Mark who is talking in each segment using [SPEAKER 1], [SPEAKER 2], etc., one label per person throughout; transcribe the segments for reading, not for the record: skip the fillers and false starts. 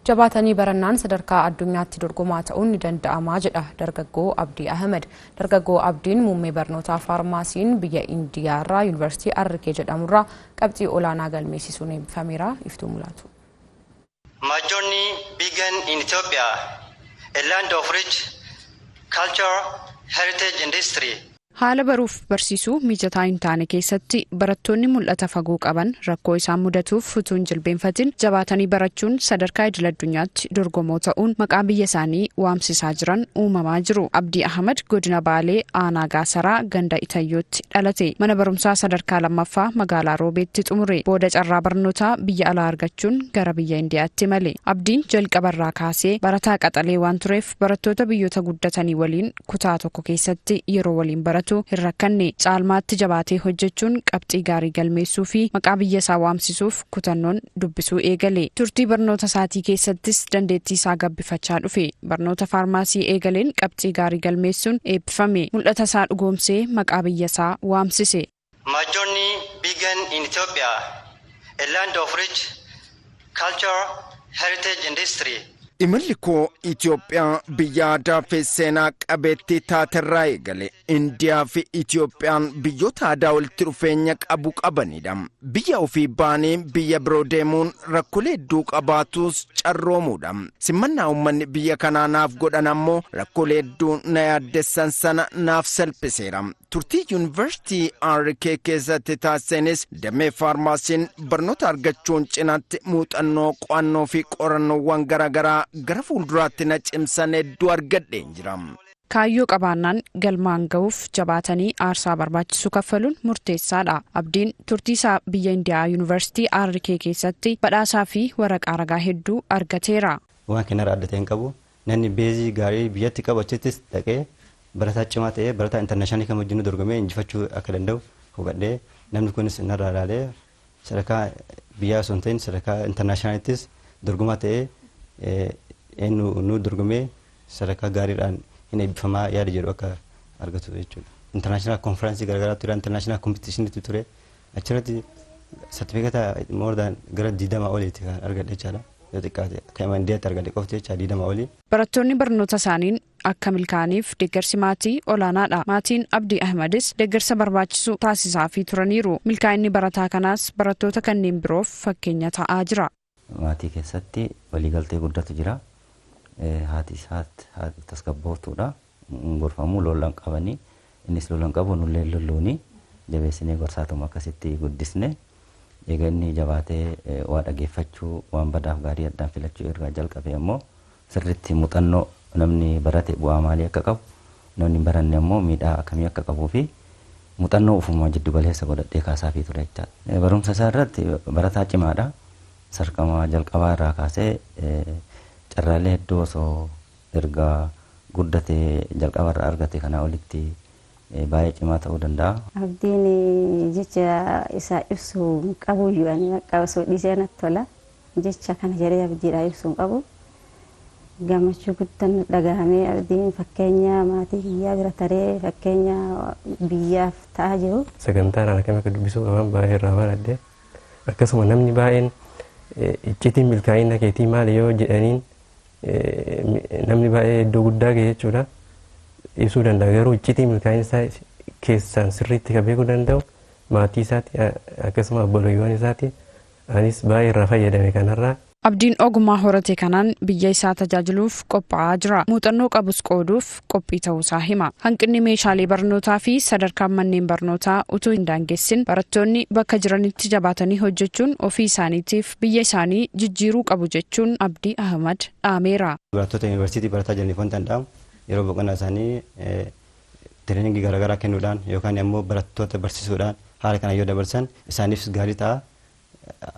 [SPEAKER 1] Jabaatanii barannaan sadarkaa addunyaatti dorgomaa ta'uun ni danda'ama jedha dargaggoo Abdii Ahmed. Dargaggoo Abdiin muummee barnootaa faarmaasiin biyya Indiyaarraa Yuunivarsiitii Arrikee jedhamurraa qabxii olaanaa galmeessisuun eebbifameera. Iftuu Mulaatu.
[SPEAKER 2] My journey began in Ethiopia, a land of rich culture, heritage and history.
[SPEAKER 3] Haala baruuf barsiisuu mijataa hin taane keessatti barattoonni mul'ata fagoo qaban rakkoo isaan mudatuuf utuu hin jilbeenfatin jabaatanii barachuun sadarkaa idil addunyaatti dorgomoo ta'uun maqaa biyya isaanii waamsisaa jiran uumamaa jiru. Abdii Ahmed godina Baalee aanaa Gaasaraa ganda Itayyootti dhalate. Mana barumsaa sadarkaa lammaffaa magaalaa Roobeetti xumure. Booda carraa barnootaa biyya alaa argachuun gara biyya Indiyaatti male. Abdiin jalqabarraa kaasee barataa qaxalee waan tureef barattoota biyyoota guddatanii waliin kutaa tokko keessatti yeroo waliin baratu hin rakkanne. Caalmaatti jabaatee hojjechuun qabxii gaarii galmeessuu fi maqaa biyya isaa waamsisuuf kutannoon dubbisuu eegale. Turtii barnoota isaatii keessattis dandeettii isaa gabbifachaa dhufe. Barnoota faarmaasii eegaleen qabxii gaarii galmeessuun eebbifame. Mul'ata isaa dhugoomsee maqaa biyya isaa waamsise.
[SPEAKER 2] My journey began in Ethiopia, a land of rich culture, heritage and history.
[SPEAKER 4] Imalli koo Itoophiyaa biyya aadaa fi seenaa qabeettii taaterraa eegale. Indiyaa fi Itoophiyaan biyyoota aadaa walitti dhufeenya qabu qabanidha. Biyya ofii baanee biyya biroo deemuun rakkoolee hedduu qabaatus carroomuudha. Simannaa uummanni biyya kanaa naaf godhan ammoo rakkoolee hedduu na yaaddessan sana naaf salphiseera. Turtii Yuunivarsiitii Arrikee keessatti taasisenis damee faarmaasiin barnoota argachuun cinaatti muuxannoo qo'annoo fi qorannoowwan garaagaraa gara fuulduraatti na cimsan hedduu argadheen jira.
[SPEAKER 3] Kaayyoo qabaannaan galmaan ga'uuf jabaatanii aarsaa barbaachisu kaffaluun murteessaadha. Abdiin turtii isaa biyya Indiyaa Yuunivarsiitii Arrikee keessatti badhaasaa fi waraqaa ragaa hedduu argateera.
[SPEAKER 5] Waan kanarraa adda ta'e hin qabu. Namni beezii gaarii biyyatti qabu achittis dhaqee barataa cimaa ta'ee barataa intarnaashinaal kan wajjin dorgomee injifachuu akka danda'u hubadhee namni kunis narraa ilaalee sadarkaa biyyaa osoo hin ta'in sadarkaa intarnaashinaalittis dorgomaa ta'ee nu dorgomee sadarkaa gaariidhaan hin eebbifamaa yaada jedhu akka argatu jechuudha. Intarnaashinaal konfiraansii garaagaraa ture, intarnaashinaal kompitiishiniitu ture. Achirratti sartifikeeta moordaan gara 20 oliiti kan argadhe jechaadha. Yoo xiqqaate kan Indiyaatti argadhe qofti jecha 20 olii.
[SPEAKER 3] Barattoonni barnoota isaaniin akka milkaa'aniif deeggarsi maatii olaanaadha. Maatiin Abdii Ahmedis deeggarsa barbaachisu taasisaafii turaniiru. Milkaa'inni barataa kanaas barattoota kanneen biroof fakkeenya ta'aa jira.
[SPEAKER 5] Maatii keessatti waliigaltee guddatu jira. Haati tasgabbootuudha. Gorfamuu lollaan qabanii innis lollaan qabu nullee lolluuni jabeessinee gorsaatuma akkasitti guddisne. Egaa inni jabaatee waa dhageeffachuu waan badaaf gaarii addaan filachuu irraa jalqabe ammoo sirriitti muuxannoo namni barate bu'aa maalii akka qabu namni baranne ammoo miidhaa akkamii akka qabuu fi muuxannoo ufuma jiddu galeessa godhadhee kaasaafii ture jechaadha. Barumsa isaa irratti barataa cimaadha. Sarqama jalqabaa irraa kaasee carraalee hedduu osoo erga guddatee jalqaba irraa argate kanaa olitti baay'ee cimaa ta'uu danda'a.
[SPEAKER 6] Abdiin jecha isaa ibsuu qabu ani akka osoo dhiisee natti tola. Jecha kana jedhee abdiidhaa ibsuu qabu. Gammachuu guddaan dhagahamee abdiin fakkeenya maatii biyyaa bira taree fakkeenya biyyaaf ta'aa jiru.
[SPEAKER 7] Sagantaan akkam akka dubbisuu qaban baay'ee irraa baradhee akkasuma namni baay'een iccitiin milkaa'ina keetii maali yoo jedhaniin namni baay'ee iddoo guddaa ga'e jechuudha. Ibsuu danda'a garuu iccitii milkaa'ina isaa keessaan sirriitti kan beekuu danda'u maatii isaati akkasuma obboleewwan isaati. Anis baay'ee irraa fayyadame kanarraa.
[SPEAKER 3] Abdiin ogummaa horate kanaan biyya isaa tajaajiluuf qophaa'aa jira. Muuxannoo qabus qooduuf qophii ta'uusaa hima. Hanqinni meeshaalee barnootaa fi sadarkaan manneen barnootaa utuu hin daangessin barattoonni bakka jiranitti jabaatanii hojjechuun ofii isaaniitiif biyya isaanii jijjiiruu qabu jechuun Abdii Ahmed dhaameera.
[SPEAKER 5] Barattoota yuunivarsiitii barataa jiraniif waan danda'amu yeroo boqonnaa isaanii tireeningii garaagaraa kennuudhaan yookaan immoo barattoota barsiisuudhaan haala kana yoo dabarsan isaaniif gaarii ta'a.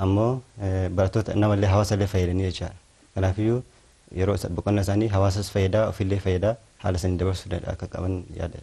[SPEAKER 5] Ammoo barattoota namallee hawaasallee fayyadanii jechaadha. Kanaafiyyuu yeroo boqonnaa isaanii hawaasas fayyadaa ofillee fayyadaa haala isaanii dabarsuu akka qaban yaada.